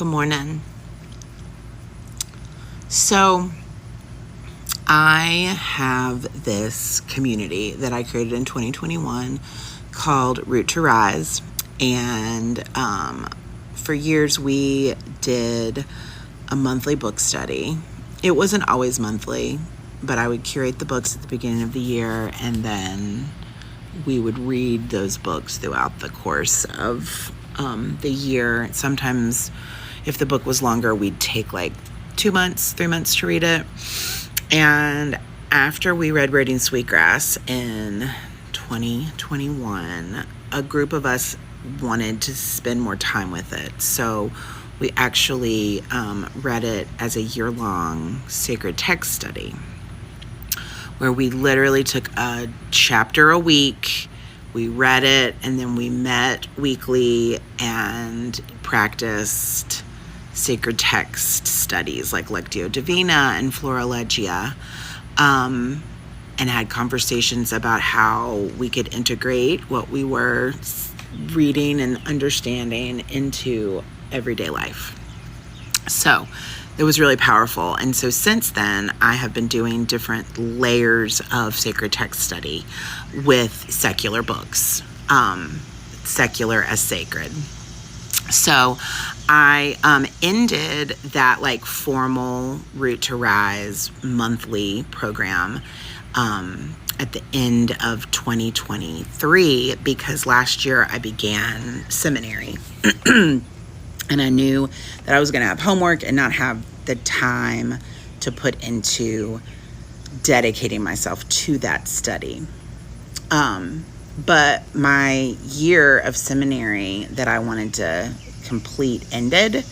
Good morning. So I have this community that I created in 2021 called Root to Rise. And for years we did a monthly book study. It wasn't always monthly, but I would curate the books at the beginning of the year, and then we would read those books throughout the course of the year. Sometimes if the book was longer, we'd take like 2 months, 3 months to read it. And after we read Braiding Sweetgrass in 2021, a group of us wanted to spend more time with it. So we actually read it as a year-long sacred text study, where we literally took a chapter a week, we read it, and then we met weekly and practiced sacred text studies like Lectio Divina and Florilegia, and had conversations about how we could integrate what we were reading and understanding into everyday life. So it was really powerful. And so since then, I have been doing different layers of sacred text study with secular books, secular as sacred. So I ended that like formal Root to Rise monthly program at the end of 2023, because last year I began seminary. And I knew that I was going to have homework and not have the time to put into dedicating myself to that study. But my year of seminary that I wanted to complete ended.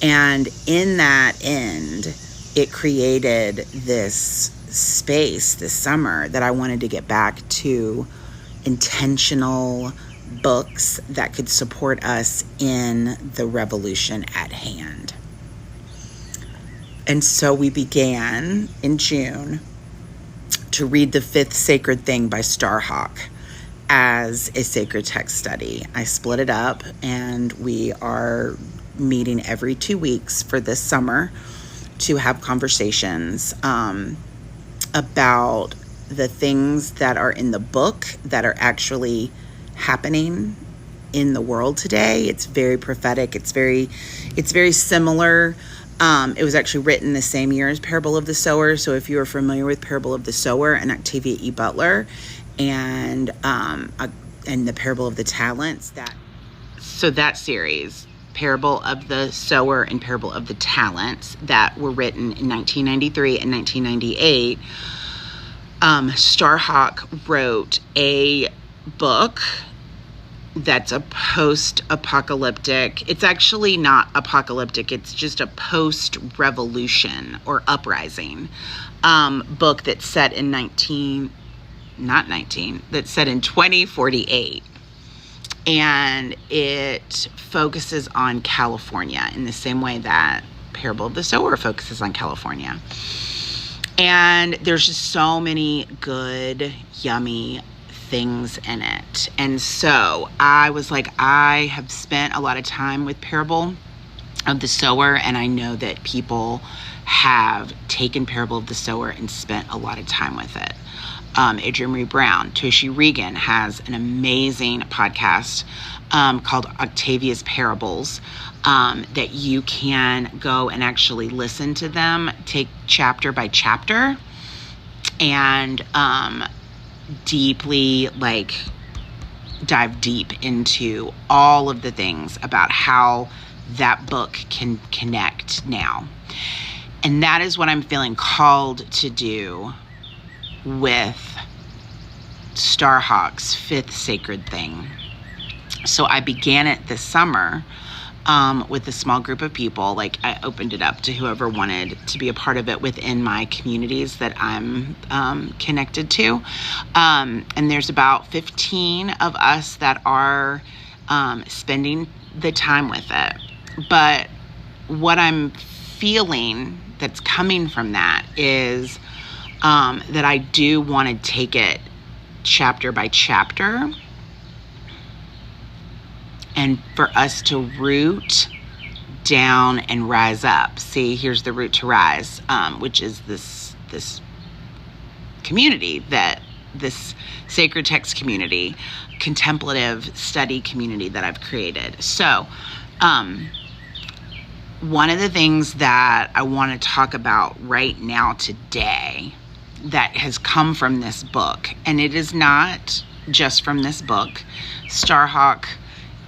And in that end, it created this space this summer that I wanted to get back to intentional books that could support us in the revolution at hand. And so we began in June to read The Fifth Sacred Thing by Starhawk as a sacred text study. I split it up, and we are meeting every 2 weeks for this summer to have conversations about the things that are in the book that are actually happening in the world today. It's very prophetic. It's very similar. It was actually written the same year as Parable of the Sower. So if you are familiar with Parable of the Sower and Octavia E. Butler and the Parable of the Talents, that series, Parable of the Sower and Parable of the Talents, that were written in 1993 and 1998, Starhawk wrote a book that's a post-apocalyptic. It's actually not apocalyptic. It's just a post-revolution or uprising book that's set in 2048. And it focuses on California in the same way that Parable of the Sower focuses on California. And there's just so many good, yummy things in it. And so I was like, I have spent a lot of time with Parable of the Sower, and I know that people have taken Parable of the Sower and spent a lot of time with it. Adrienne Marie Brown, Toshi Regan has an amazing podcast called Octavia's Parables, that you can go and actually listen to them, take chapter by chapter, and deeply dive deep into all of the things about how that book can connect now. And that is what I'm feeling called to do with Starhawk's Fifth Sacred Thing. So I began it this summer with a small group of people. Like, I opened it up to whoever wanted to be a part of it within my communities that I'm connected to. And there's about 15 of us that are spending the time with it. But what I'm feeling that's coming from that is that I do want to take it chapter by chapter, and for us to root down and rise up. See, here's the route to rise, which is this community, that this sacred text community, contemplative study community that I've created. So one of the things that I want to talk about right now today that has come from this book, and it is not just from this book. Starhawk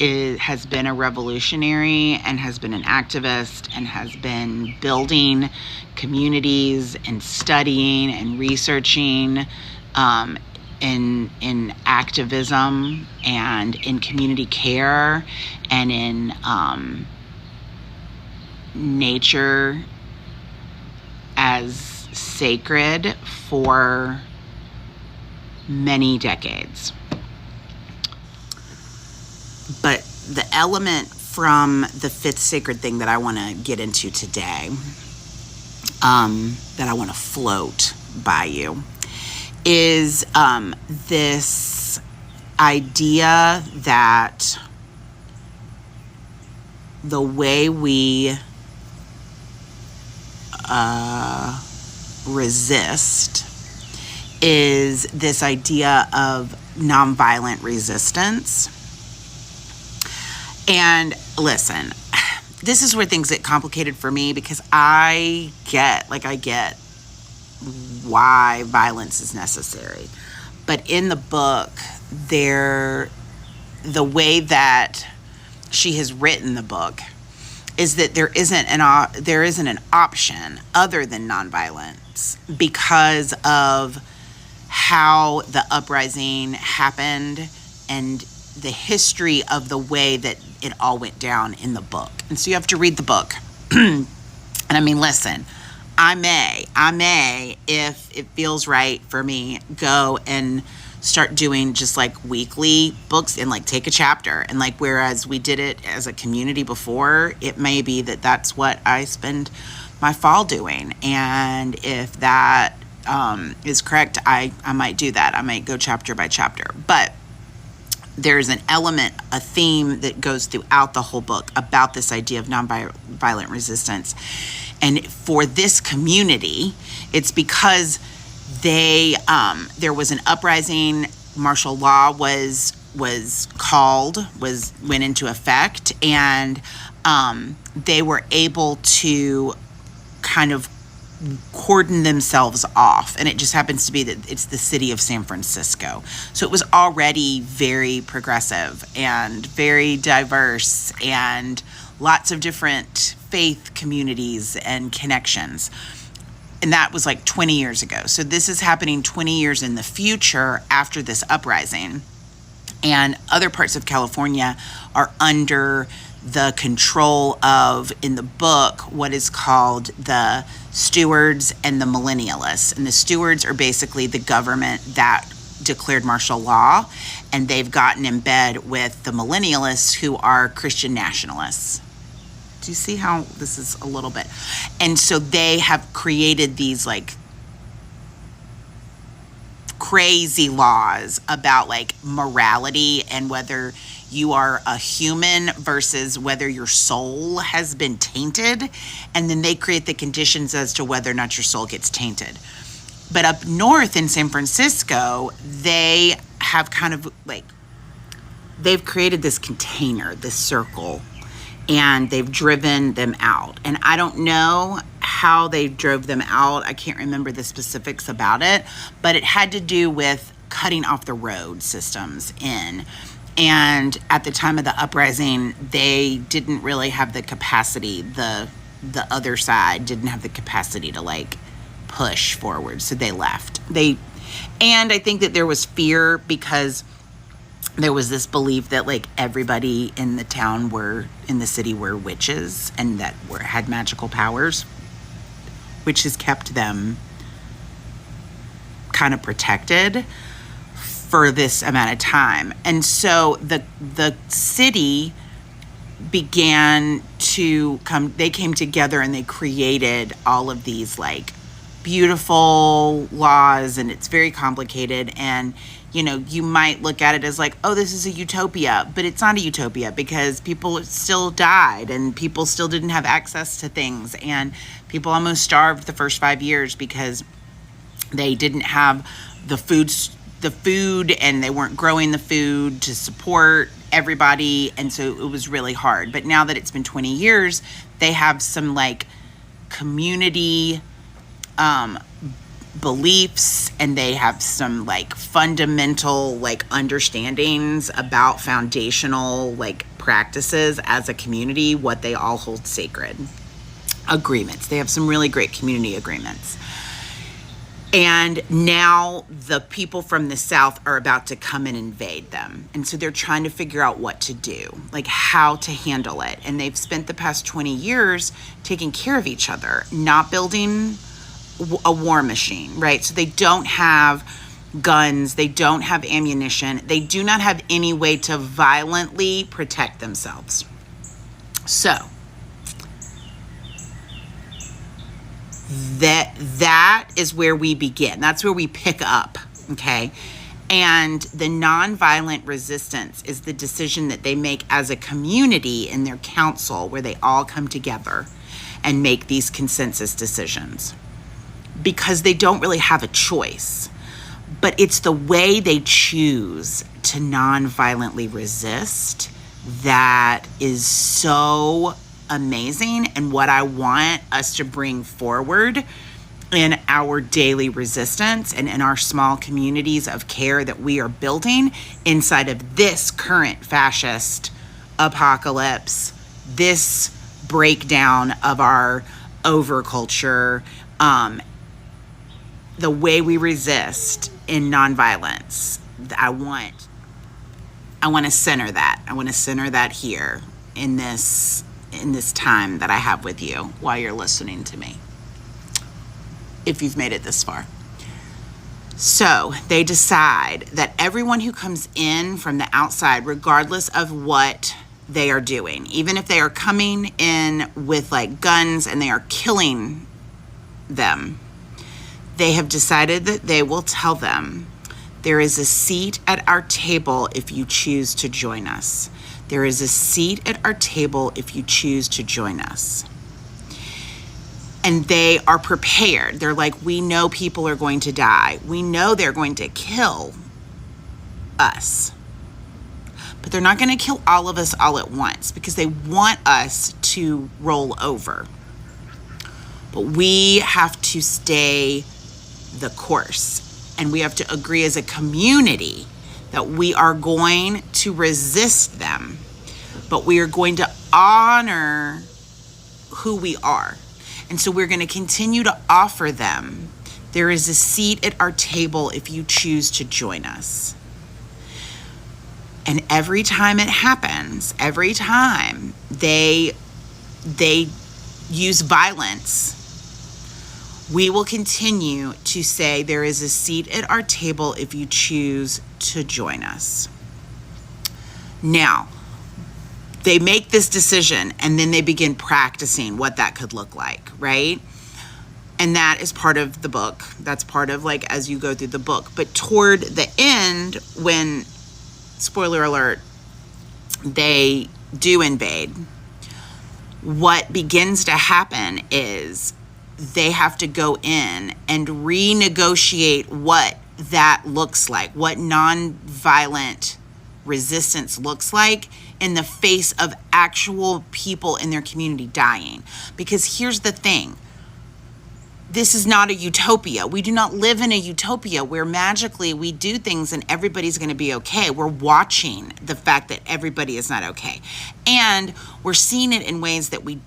has been a revolutionary and has been an activist and has been building communities and studying and researching in activism and in community care and in nature as sacred for many decades. But the element from the fifth sacred thing that I want to get into today, that I want to float by you, is this idea that the way we resist is this idea of nonviolent resistance. And listen, this is where things get complicated for me, because I get why violence is necessary. But in the book, the way that she has written the book is that there isn't an option other than nonviolence, because of how the uprising happened and the history of the way that it all went down in the book. And so you have to read the book. And I mean, listen, I may, if it feels right for me, go and start doing just like weekly books and like take a chapter. And like, whereas we did it as a community before, it may be that that's what I spend my fall doing. And if that is correct, I might do that. I might go chapter by chapter. But there's an element, a theme that goes throughout the whole book about this idea of nonviolent resistance. And for this community, it's because there was an uprising, martial law went into effect, and they were able to kind of cordon themselves off. And it just happens to be that it's the city of San Francisco. So it was already very progressive and very diverse and lots of different faith communities and connections. And that was like 20 years ago. So this is happening 20 years in the future after this uprising. And other parts of California are under the control of, in the book, what is called the stewards and the millennialists. And the stewards are basically the government that declared martial law, and they've gotten in bed with the millennialists, who are Christian nationalists. Do you see how this is a little bit? And so they have created these like crazy laws about like morality and whether you are a human versus whether your soul has been tainted. And then they create the conditions as to whether or not your soul gets tainted. But up north in San Francisco, they have kind of like, they've created this container, this circle, and they've driven them out. And I don't know how they drove them out. I can't remember the specifics about it, but it had to do with cutting off the road systems in. And at the time of the uprising, they didn't really have the capacity. The other side didn't have the capacity to like push forward. So they left. And I think that there was fear, because there was this belief that like everybody in the town in the city were witches and that had magical powers, which has kept them kind of protected for this amount of time. And so the city began to they came together and they created all of these like beautiful laws, and it's very complicated. And you might look at it as like, oh, this is a utopia, but it's not a utopia because people still died and people still didn't have access to things, and people almost starved the first 5 years because they didn't have the food and they weren't growing the food to support everybody, and so it was really hard. But now that it's been 20 years, they have some like community beliefs, and they have some like fundamental like understandings about foundational like practices as a community, what they all hold sacred. Agreements. They have some really great community agreements. And now the people from the South are about to come and invade them. And so they're trying to figure out what to do, like how to handle it. And they've spent the past 20 years taking care of each other, not building a war machine, right? So they don't have guns, they don't have ammunition, they do not have any way to violently protect themselves. So that is where we begin. That's where we pick up, okay? And the nonviolent resistance is the decision that they make as a community in their council, where they all come together and make these consensus decisions, because they don't really have a choice. But it's the way they choose to non-violently resist that is so amazing, and what I want us to bring forward in our daily resistance and in our small communities of care that we are building inside of this current fascist apocalypse, this breakdown of our overculture, the way we resist in nonviolence. I want to center that. I want to center that here in this time that I have with you while you're listening to me, if you've made it this far. So they decide that everyone who comes in from the outside, regardless of what they are doing, even if they are coming in with like guns and they are killing them, they have decided that they will tell them, there is a seat at our table if you choose to join us. There is a seat at our table if you choose to join us. And they are prepared. They're like, we know people are going to die. We know they're going to kill us. But they're not going to kill all of us all at once, because they want us to roll over. But we have to stay the course. And we have to agree as a community that we are going to resist them, but we are going to honor who we are. And so we're going to continue to offer them, there is a seat at our table if you choose to join us. And every time it happens, every time they use violence, we will continue to say, there is a seat at our table if you choose to join us. Now, they make this decision and then they begin practicing what that could look like, right? And that is part of the book. That's part of like as you go through the book. But toward the end, when, spoiler alert, they do invade, what begins to happen is they have to go in and renegotiate what that looks like, what nonviolent resistance looks like in the face of actual people in their community dying. Because here's the thing, this is not a utopia. We do not live in a utopia where magically we do things and everybody's going to be okay. We're watching the fact that everybody is not okay. And we're seeing it in ways that we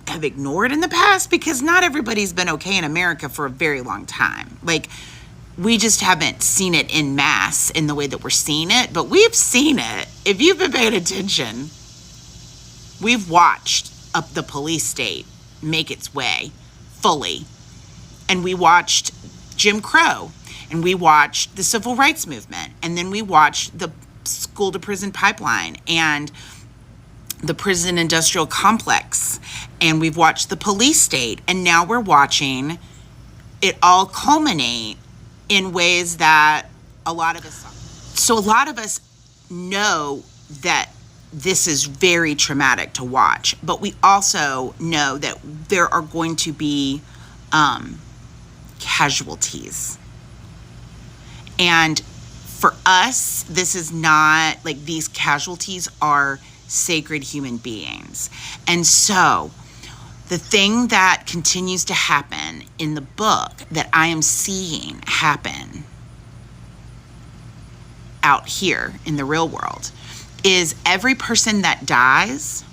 have ignored in the past, because not everybody's been okay in America for a very long time. Like, we just haven't seen it in mass in the way that we're seeing it, but we've seen it. If you've been paying attention, we've watched the police state make its way fully. And we watched Jim Crow, and we watched the civil rights movement, and then we watched the school to prison pipeline and the prison industrial complex, and we've watched the police state, and now we're watching it all culminate in ways that a lot of us know that this is very traumatic to watch, but we also know that there are going to be casualties. And for us, this is not like, these casualties are sacred human beings. And so the thing that continues to happen in the book that I am seeing happen out here in the real world is every person that dies,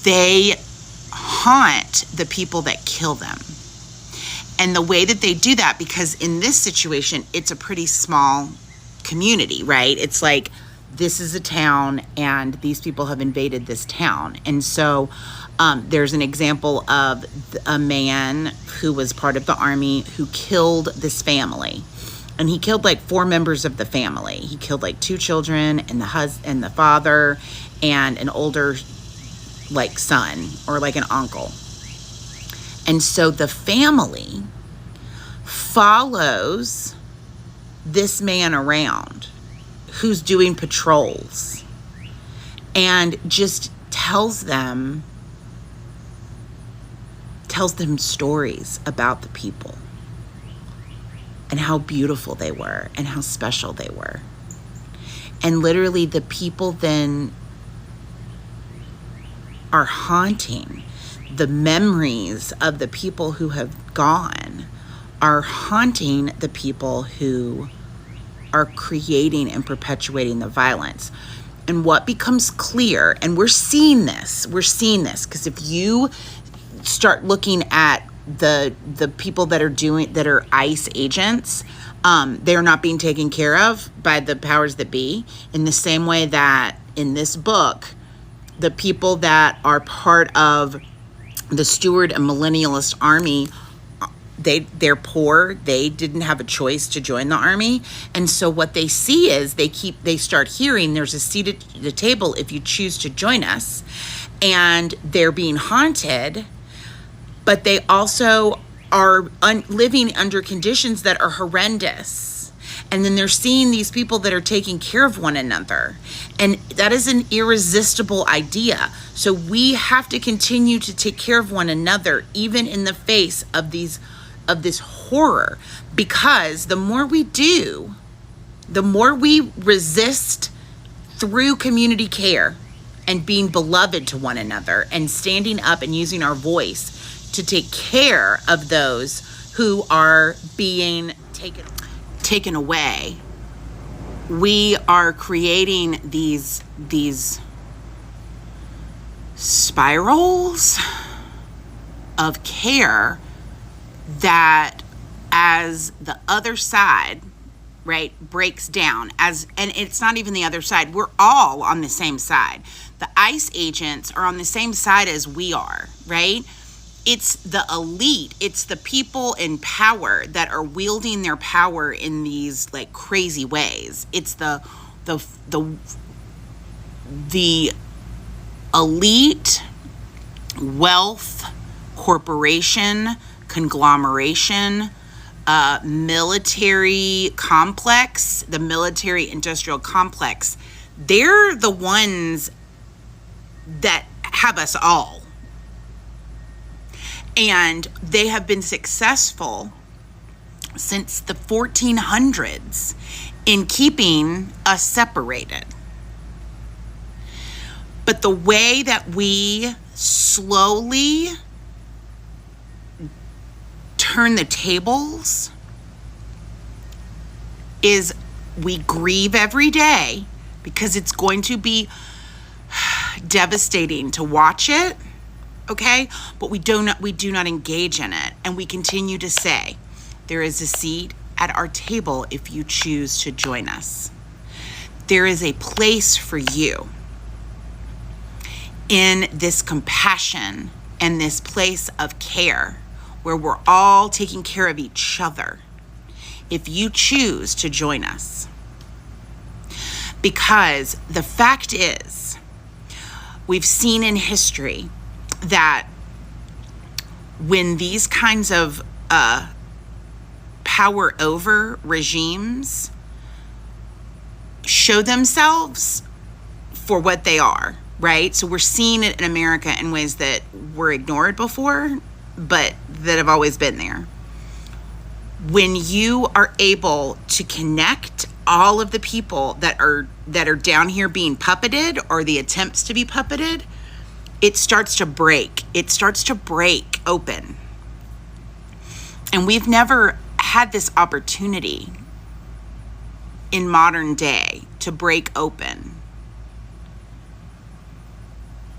they haunt the people that kill them. And the way that they do that, because in this situation, it's a pretty small community, right? It's like, this is a town and these people have invaded this town. And so there's an example of a man who was part of the army who killed this family. And he killed like 4 members of the family. He killed like 2 children and the father and an older like son or like an uncle. And so the family follows this man around who's doing patrols and just tells them stories about the people and how beautiful they were and how special they were. And literally the people then are haunting the memories of the people who have gone, are haunting the people who are creating and perpetuating the violence. And what becomes clear, and we're seeing this because if you start looking at the people that are ICE agents, they're not being taken care of by the powers that be, in the same way that in this book, the people that are part of the steward and millennialist army, they're poor. They didn't have a choice to join the army. And so what they see is they start hearing there's a seat at the table if you choose to join us. And they're being haunted, but they also are living under conditions that are horrendous. And then they're seeing these people that are taking care of one another. And that is an irresistible idea. So we have to continue to take care of one another, even in the face of this horror, because the more we do, the more we resist through community care and being beloved to one another and standing up and using our voice to take care of those who are being taken away. We are creating these spirals of care that, as the other side, right, breaks down, and it's not even the other side, we're all on the same side. The ICE agents are on the same side as we are, right? It's the elite, it's the people in power that are wielding their power in these like crazy ways. It's the elite wealth corporation conglomeration, military complex, the military industrial complex. They're the ones that have us all. And they have been successful since the 1400s in keeping us separated. But the way that we slowly turn the tables is we grieve every day, because it's going to be devastating to watch it, okay? But we do not engage in it, and we continue to say, there is a seat at our table if you choose to join us. There is a place for you in this compassion and this place of care where we're all taking care of each other if you choose to join us. Because the fact is, we've seen in history that when these kinds of power over regimes show themselves for what they are, right? So we're seeing it in America in ways that were ignored before, but that have always been there. When you are able to connect all of the people that are down here being puppeted, or the attempts to be puppeted, it starts to break. It starts to break open. And we've never had this opportunity in modern day to break open.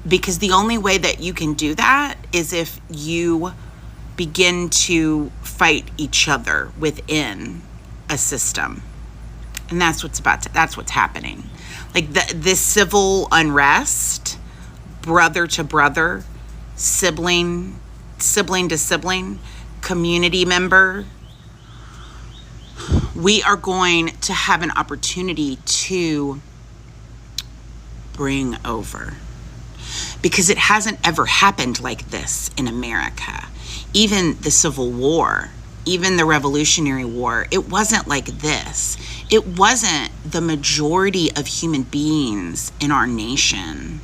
Because the only way that you can do that is if you begin to fight each other within a system. And that's what's happening. Like this civil unrest, brother to brother, sibling to sibling, community member, we are going to have an opportunity to bring over. Because it hasn't ever happened like this in America. Even the Civil War, even the Revolutionary War, it wasn't like this. It wasn't the majority of human beings in our nation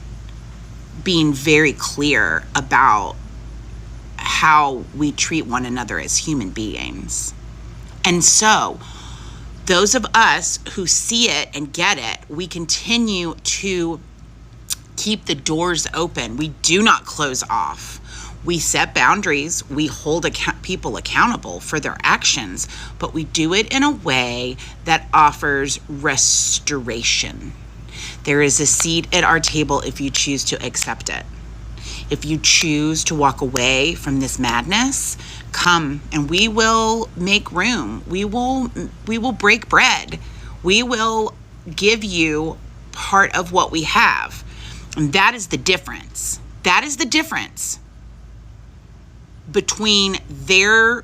being very clear about how we treat one another as human beings. And so, those of us who see it and get it, we continue to keep the doors open. We do not close off. We set boundaries. We hold people accountable for their actions, but we do it in a way that offers restoration. There is a seat at our table if you choose to accept it. If you choose to walk away from this madness, come and we will make room. We will break bread. We will give you part of what we have. And that is the difference. That is the difference between their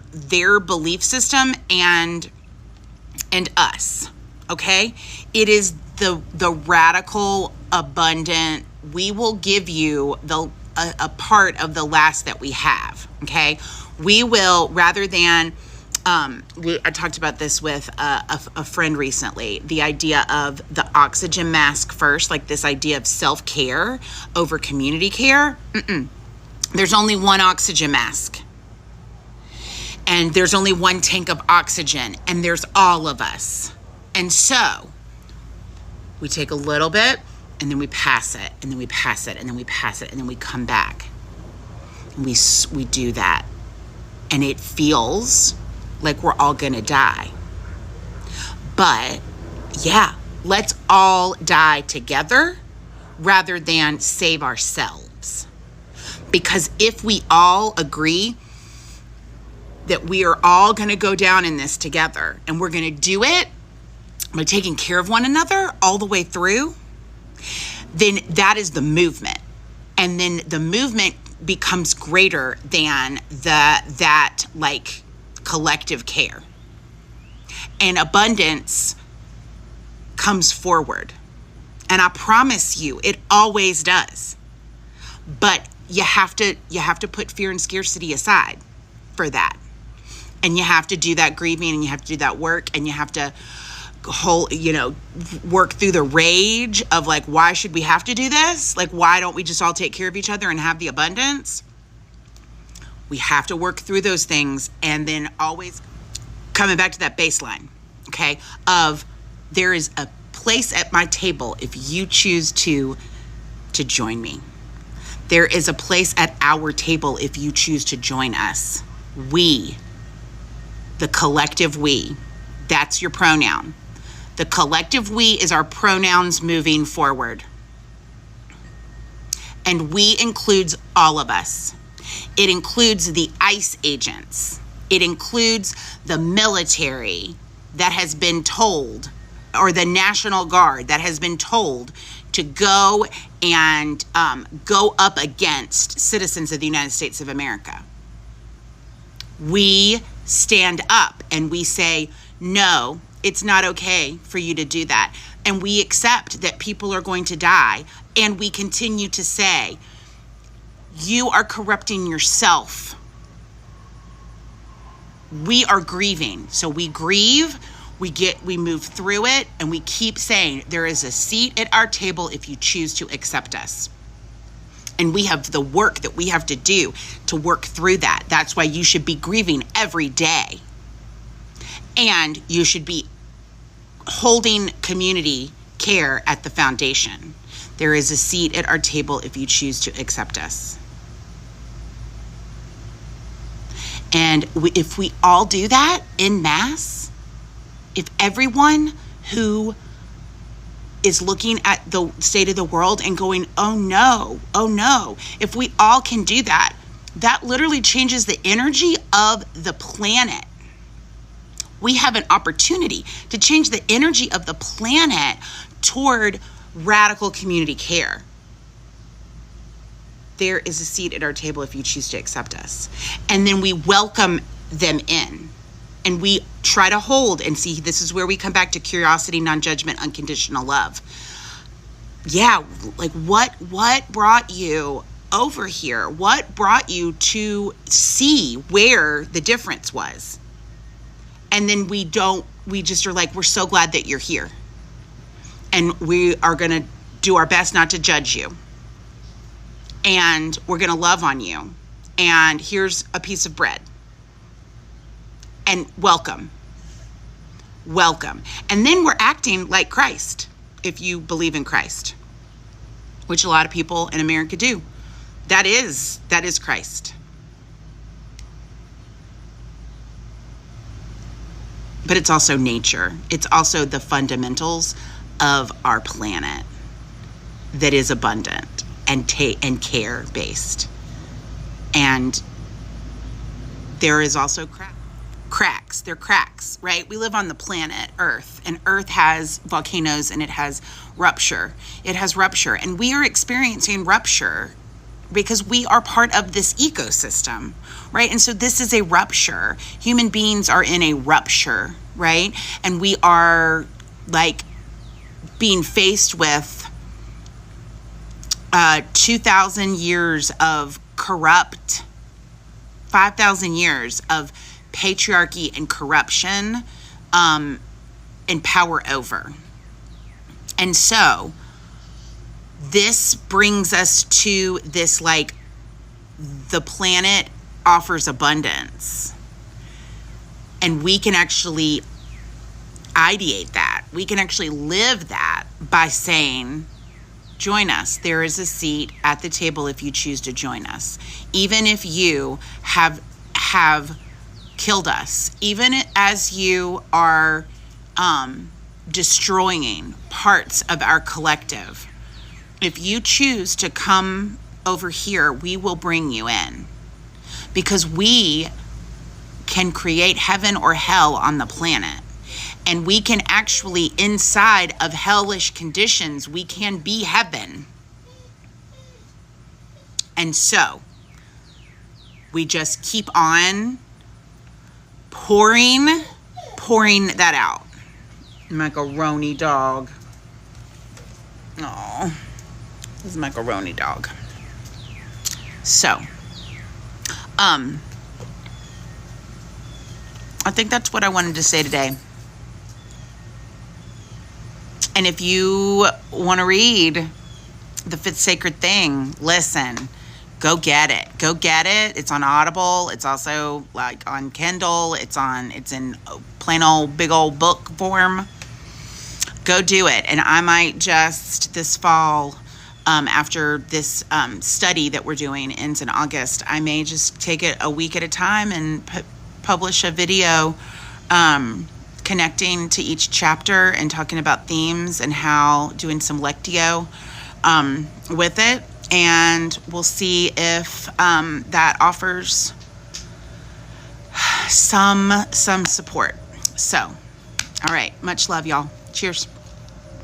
belief system and us. Okay? It is the radical, abundant, we will give you a part of the last that we have. Okay? We will, rather than I talked about this with a friend recently, the idea of the oxygen mask first, like this idea of self-care over community care. There's only one oxygen mask. And there's only one tank of oxygen. And there's all of us. And so, we take a little bit, and then we pass it, and then we pass it, and then we pass it, and then we come back. And we do that. And it feels like we're all gonna die. But yeah, let's all die together rather than save ourselves. Because if we all agree that we are all gonna go down in this together, and we're gonna do it by taking care of one another all the way through, then that is the movement. And then the movement becomes greater than that collective care. And abundance comes forward. And I promise you, it always does. But you have to put fear and scarcity aside for that. And you have to do that grieving, and you have to do that work, and you have to work through the rage of like, why should we have to do this? Like, why don't we just all take care of each other and have the abundance? We have to work through those things, and then always coming back to that baseline, okay, of there is a place at my table if you choose to join me. There is a place at our table if you choose to join us. We, the collective we, that's your pronoun. The collective we is our pronouns moving forward. And we includes all of us. It includes the ICE agents. It includes the military that has been told, or the National Guard that has been told to go and go up against citizens of the United States of America. We stand up and we say, no, it's not okay for you to do that. And we accept that people are going to die. And we continue to say, you are corrupting yourself. we are grieving. So we grieve, we move through it, and we keep saying, there is a seat at our table if you choose to accept us. And we have the work that we have to do to work through that. That's why you should be grieving every day. And you should be holding community care at the foundation. There is a seat at our table if you choose to accept us. And if we all do that en masse, if everyone who is looking at the state of the world and going, oh no, if we all can do that, that literally changes the energy of the planet. We have an opportunity to change the energy of the planet toward radical community care. There is a seat at our table if you choose to accept us. And then we welcome them in. And we try to hold and see, this is where we come back to curiosity, non-judgment, unconditional love. Yeah, like what brought you over here? What brought you to see where the difference was? And then we just are like, we're so glad that you're here. And we are going to do our best not to judge you. And we're going to love on you. And here's a piece of bread. And welcome. And then we're acting like Christ, if you believe in Christ, which a lot of people in America do. That is Christ. But it's also nature. It's also the fundamentals of our planet that is abundant and care based. And there is also cracks. They're cracks, right? We live on the planet Earth, and Earth has volcanoes and it has rupture. And we are experiencing rupture because we are part of this ecosystem, right? And so this is a rupture. Human beings are in a rupture, right? And we are like being faced with 2,000 years of corrupt, 5,000 years of patriarchy and corruption and power over. And so this brings us to this, like, the planet offers abundance. And we can actually ideate that. We can actually live that by saying, join us. There is a seat at the table if you choose to join us. Even if you have killed us, even as you are destroying parts of our collective, if you choose to come over here, we will bring you in, because we can create heaven or hell on the planet. And we can actually, inside of hellish conditions, we can be heaven. And so we just keep on pouring that out. Macaroni dog. Oh, this is macaroni dog. So, I think that's what I wanted to say today. And if you want to read The Fifth Sacred Thing, listen, go get it. It's on Audible. It's also like on Kindle. It's in plain old big old book form. Go do it. And I might just this fall, after this study that we're doing ends in August, I may just take it a week at a time and publish a video connecting to each chapter and talking about themes and how doing some lectio with it. And we'll see if that offers some support. So, all right. Much love, y'all. Cheers.